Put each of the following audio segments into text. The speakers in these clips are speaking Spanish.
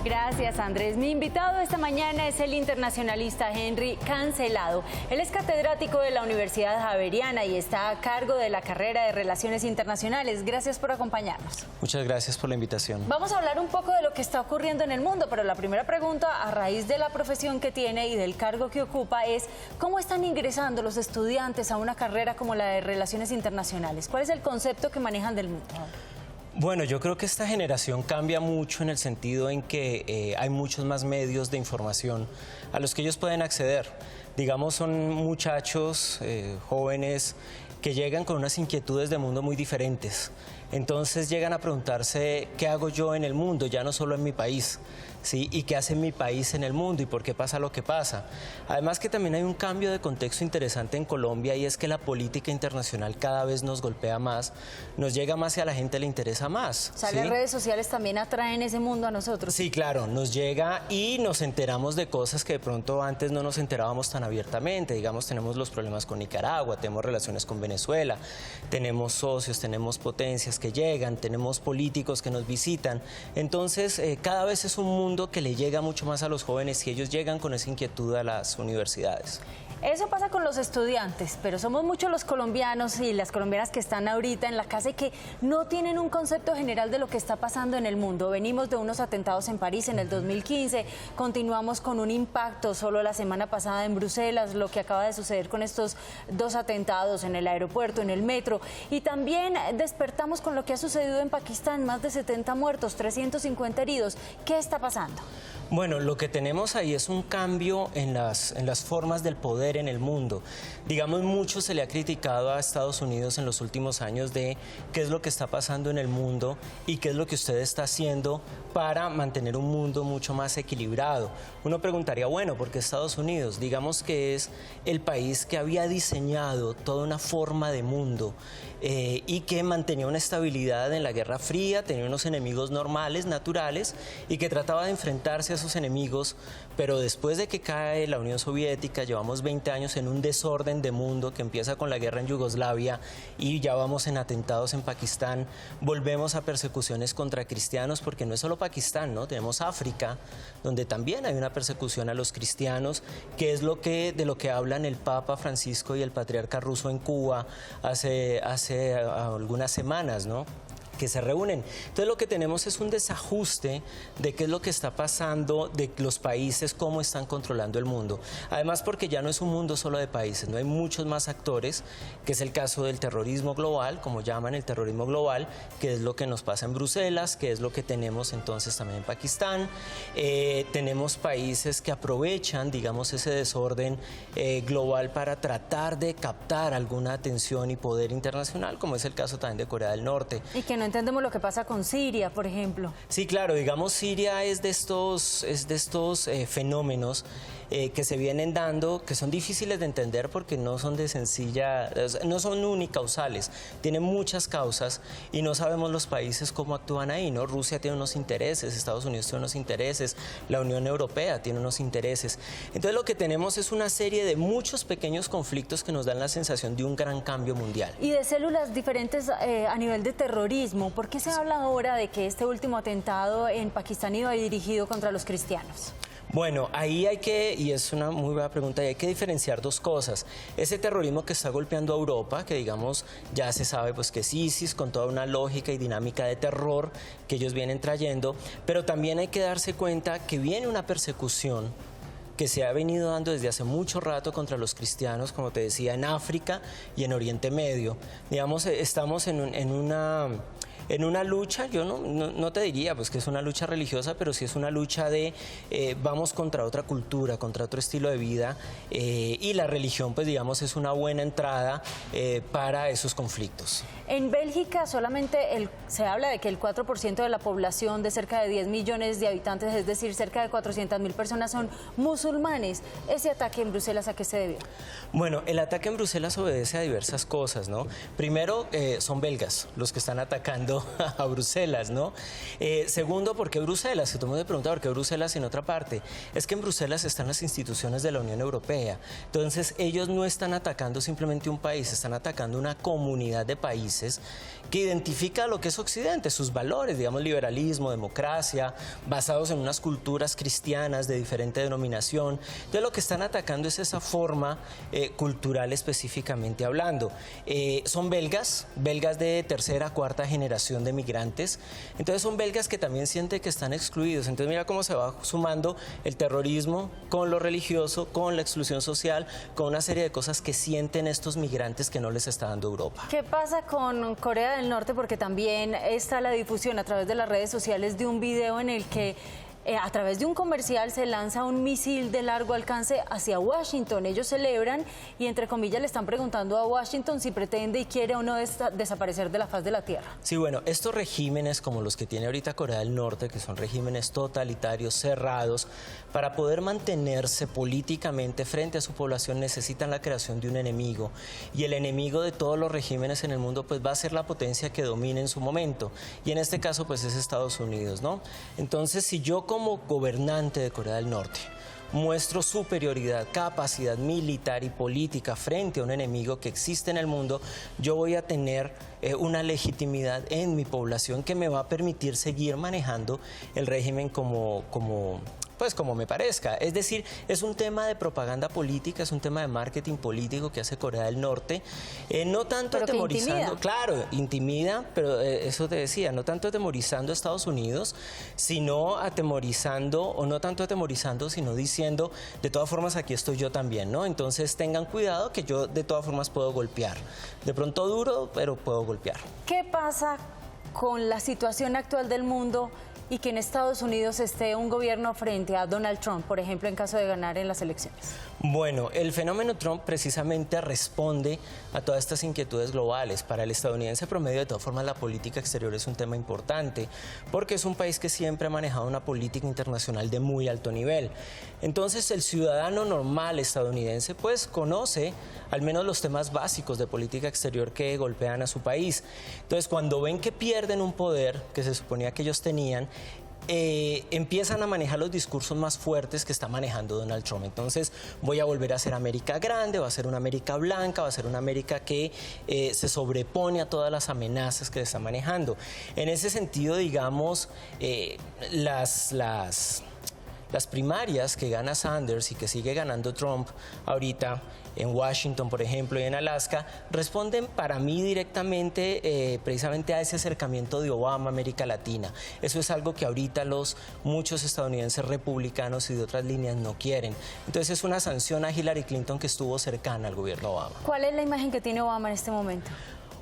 Gracias, Andrés. Mi invitado esta mañana es el internacionalista Henry Cancelado. Él es catedrático de la Universidad Javeriana y está a cargo de la carrera de Relaciones Internacionales. Gracias por acompañarnos. Muchas gracias por la invitación. Vamos a hablar un poco de lo que está ocurriendo en el mundo, pero la primera pregunta, a raíz de la profesión que tiene y del cargo que ocupa, es ¿cómo están ingresando los estudiantes a una carrera como la de Relaciones Internacionales? ¿Cuál es el concepto que manejan del mundo? Bueno, yo creo que esta generación cambia mucho en el sentido en que hay muchos más medios de información a los que ellos pueden acceder. Digamos, son muchachos jóvenes que llegan con unas inquietudes de mundo muy diferentes. Entonces llegan a preguntarse qué hago yo en el mundo, ya no solo en mi país, ¿sí? Y qué hace mi país en el mundo y por qué pasa lo que pasa. Además que también hay un cambio de contexto interesante en Colombia y es que la política internacional cada vez nos golpea más, nos llega más y a la gente le interesa más. O sea, ¿sí? las redes sociales también atraen ese mundo a nosotros. Sí, claro, nos llega y nos enteramos de cosas que de pronto antes no nos enterábamos tan abiertamente. Digamos, tenemos los problemas con Nicaragua, tenemos relaciones con Venezuela, tenemos socios, tenemos potencias que llegan, tenemos políticos que nos visitan. Entonces, cada vez es un mundo que le llega mucho más a los jóvenes y ellos llegan con esa inquietud a las universidades. Eso pasa con los estudiantes, pero somos muchos los colombianos y las colombianas que están ahorita en la casa y que no tienen un concepto general de lo que está pasando en el mundo. Venimos de unos atentados en París en el 2015, continuamos con un impacto solo la semana pasada en Bruselas, lo que acaba de suceder con estos dos atentados en el aeropuerto, en el metro, y también despertamos con lo que ha sucedido en Pakistán, más de 70 muertos, 350 heridos. ¿Qué está pasando? Bueno, lo que tenemos ahí es un cambio en las formas del poder en el mundo. Digamos, mucho se le ha criticado a Estados Unidos en los últimos años de qué es lo que está pasando en el mundo y qué es lo que usted está haciendo para mantener un mundo mucho más equilibrado. Uno preguntaría, bueno, ¿por qué Estados Unidos? Digamos que es el país que había diseñado toda una forma de mundo y que mantenía una estabilidad en la Guerra Fría, tenía unos enemigos normales, naturales, y que trataba de enfrentarse a esos enemigos, pero después de que cae la Unión Soviética, llevamos 20 años en un desorden de mundo que empieza con la guerra en Yugoslavia y ya vamos en atentados en Pakistán, volvemos a persecuciones contra cristianos, porque no es solo Pakistán, ¿no? Tenemos África, donde también hay una persecución a los cristianos, que es de lo que hablan el Papa Francisco y el Patriarca Ruso en Cuba hace algunas semanas, ¿no?, que se reúnen. Entonces lo que tenemos es un desajuste de qué es lo que está pasando, de los países, cómo están controlando el mundo. Además, porque ya no es un mundo solo de países, no hay muchos más actores, que es el caso del terrorismo global, como llaman el terrorismo global, que es lo que nos pasa en Bruselas, que es lo que tenemos entonces también en Pakistán. Tenemos países que aprovechan, digamos, ese desorden global para tratar de captar alguna atención y poder internacional, como es el caso también de Corea del Norte. Y que no entendemos lo que pasa con Siria, por ejemplo. Sí, claro, digamos, Siria es de estos fenómenos que se vienen dando, que son difíciles de entender porque no son no son unicausales, tienen muchas causas y no sabemos los países cómo actúan ahí, ¿no? Rusia tiene unos intereses, Estados Unidos tiene unos intereses, la Unión Europea tiene unos intereses. Entonces lo que tenemos es una serie de muchos pequeños conflictos que nos dan la sensación de un gran cambio mundial. Y de células diferentes a nivel de terrorismo, ¿por qué se habla ahora de que este último atentado en Pakistán iba dirigido contra los cristianos? Bueno, ahí hay que, y es una muy buena pregunta, y hay que diferenciar dos cosas. Ese terrorismo que está golpeando a Europa, que digamos ya se sabe pues que es ISIS, con toda una lógica y dinámica de terror que ellos vienen trayendo, pero también hay que darse cuenta que viene una persecución que se ha venido dando desde hace mucho rato contra los cristianos, como te decía, en África y en Oriente Medio. Digamos, estamos en una lucha, yo no te diría pues que es una lucha religiosa, pero sí es una lucha de vamos contra otra cultura, contra otro estilo de vida, y la religión pues digamos es una buena entrada para esos conflictos. En Bélgica solamente se habla de que el 4% de la población de cerca de 10 millones de habitantes, es decir, cerca de 400.000 personas son musulmanes. ¿Ese ataque en Bruselas a qué se debió? Bueno, el ataque en Bruselas obedece a diversas cosas, ¿no? Primero, son belgas los que están atacando apoyo a Bruselas, ¿no? Segundo, ¿por qué Bruselas? Si todo el mundo me pregunta por qué Bruselas en otra parte. Es que en Bruselas están las instituciones de la Unión Europea. Entonces, ellos no están atacando simplemente un país, están atacando una comunidad de países que identifica lo que es Occidente, sus valores, digamos, liberalismo, democracia, basados en unas culturas cristianas de diferente denominación. Entonces, lo que están atacando es esa forma cultural específicamente hablando. Son belgas de tercera, cuarta generación de migrantes. Entonces, son belgas que también sienten que están excluidos. Entonces, mira cómo se va sumando el terrorismo con lo religioso, con la exclusión social, con una serie de cosas que sienten estos migrantes que no les está dando Europa. ¿Qué pasa con Corea del Norte? Porque también está la difusión a través de las redes sociales de un video en el que a través de un comercial se lanza un misil de largo alcance hacia Washington. Ellos celebran y, entre comillas, le están preguntando a Washington si pretende y quiere o no desaparecer de la faz de la tierra. Sí, bueno, estos regímenes como los que tiene ahorita Corea del Norte, que son regímenes totalitarios, cerrados, para poder mantenerse políticamente frente a su población necesitan la creación de un enemigo. Y el enemigo de todos los regímenes en el mundo pues va a ser la potencia que domine en su momento. Y en este caso pues es Estados Unidos, ¿no? Entonces, si yo como gobernante de Corea del Norte muestro superioridad, capacidad militar y política frente a un enemigo que existe en el mundo, yo voy a tener una legitimidad en mi población que me va a permitir seguir manejando el régimen como me parezca. Es decir, es un tema de propaganda política, es un tema de marketing político que hace Corea del Norte, no tanto pero atemorizando, claro, intimida, pero eso te decía, no tanto atemorizando a Estados Unidos, sino atemorizando, o no tanto atemorizando, sino diciendo, de todas formas aquí estoy yo también, ¿no? Entonces tengan cuidado que yo de todas formas puedo golpear. De pronto duro, pero puedo golpear. ¿Qué pasa con la situación actual del mundo y que en Estados Unidos esté un gobierno frente a Donald Trump, por ejemplo, en caso de ganar en las elecciones? Bueno, el fenómeno Trump precisamente responde a todas estas inquietudes globales. Para el estadounidense promedio, de todas formas, la política exterior es un tema importante, porque es un país que siempre ha manejado una política internacional de muy alto nivel. Entonces, el ciudadano normal estadounidense, pues, conoce al menos los temas básicos de política exterior que golpean a su país. Entonces, cuando ven que pierden un poder que se suponía que ellos tenían, empiezan a manejar los discursos más fuertes que está manejando Donald Trump. Entonces, voy a volver a ser América grande, va a ser una América blanca, va a ser una América que se sobrepone a todas las amenazas que se está manejando. En ese sentido, digamos, las primarias que gana Sanders y que sigue ganando Trump ahorita en Washington, por ejemplo, y en Alaska, responden para mí directamente precisamente a ese acercamiento de Obama a América Latina. Eso es algo que ahorita muchos estadounidenses republicanos y de otras líneas no quieren. Entonces es una sanción a Hillary Clinton que estuvo cercana al gobierno Obama. ¿Cuál es la imagen que tiene Obama en este momento?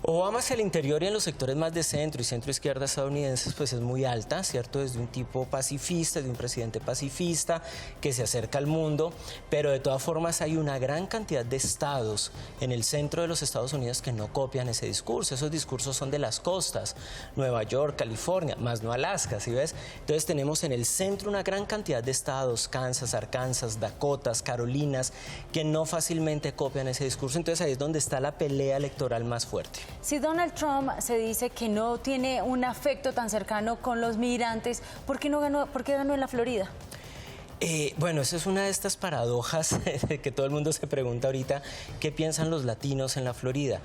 Obama hacia el interior y en los sectores más de centro y centro-izquierda estadounidenses pues es muy alta, ¿cierto? Es de un tipo pacifista, de un presidente pacifista que se acerca al mundo, pero de todas formas hay una gran cantidad de estados en el centro de los Estados Unidos que no copian ese discurso. Esos discursos son de las costas, Nueva York, California, más no Alaska, ¿sí ves? Entonces tenemos en el centro una gran cantidad de estados, Kansas, Arkansas, Dakotas, Carolinas, que no fácilmente copian ese discurso. Entonces ahí es donde está la pelea electoral más fuerte. Si Donald Trump se dice que no tiene un afecto tan cercano con los migrantes, ¿por qué ganó en la Florida? Bueno, esa es una de estas paradojas que todo el mundo se pregunta ahorita, ¿qué piensan los latinos en la Florida?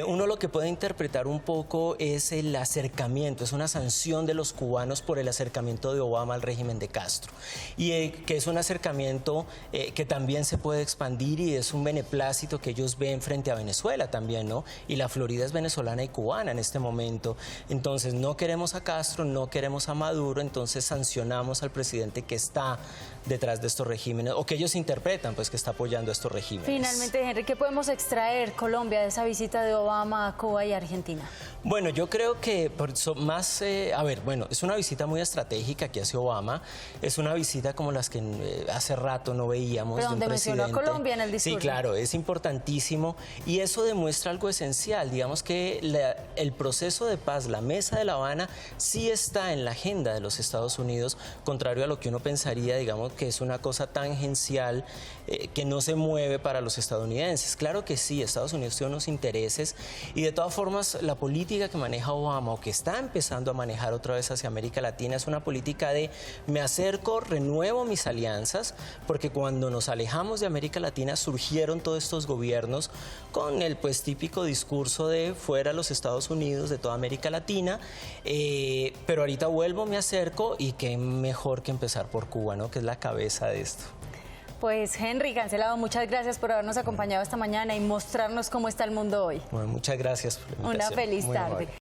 Uno lo que puede interpretar un poco es el acercamiento, es una sanción de los cubanos por el acercamiento de Obama al régimen de Castro. Y que es un acercamiento que también se puede expandir y es un beneplácito que ellos ven frente a Venezuela también, ¿no? Y la Florida es venezolana y cubana en este momento. Entonces no queremos a Castro, no queremos a Maduro, entonces sancionamos al presidente que está detrás de estos regímenes, o que ellos interpretan pues que está apoyando a estos regímenes. Finalmente, Henry, ¿qué podemos extraer, Colombia, de esa visita de Obama a Cuba y Argentina? Bueno, yo creo que es una visita muy estratégica que hace Obama, es una visita como las que hace rato no veíamos. Pero donde de un mencionó a Colombia en el discurso. Sí, claro, es importantísimo y eso demuestra algo esencial, digamos que el proceso de paz, la Mesa de La Habana, sí está en la agenda de los Estados Unidos, contrario a lo que uno pensaría, digamos, digamos que es una cosa tangencial que no se mueve para los estadounidenses. Claro que sí, Estados Unidos tiene unos intereses y de todas formas la política que maneja Obama o que está empezando a manejar otra vez hacia América Latina es una política de me acerco, renuevo mis alianzas, porque cuando nos alejamos de América Latina surgieron todos estos gobiernos con el pues típico discurso de fuera los Estados Unidos, de toda América Latina, pero ahorita vuelvo, me acerco y qué mejor que empezar por Cuba, ¿no? Que es la cabeza de esto. Pues Henry Cancelado, muchas gracias por habernos acompañado esta mañana y mostrarnos cómo está el mundo hoy. Bueno, muchas gracias por la invitación. Una feliz Muy tarde. amable.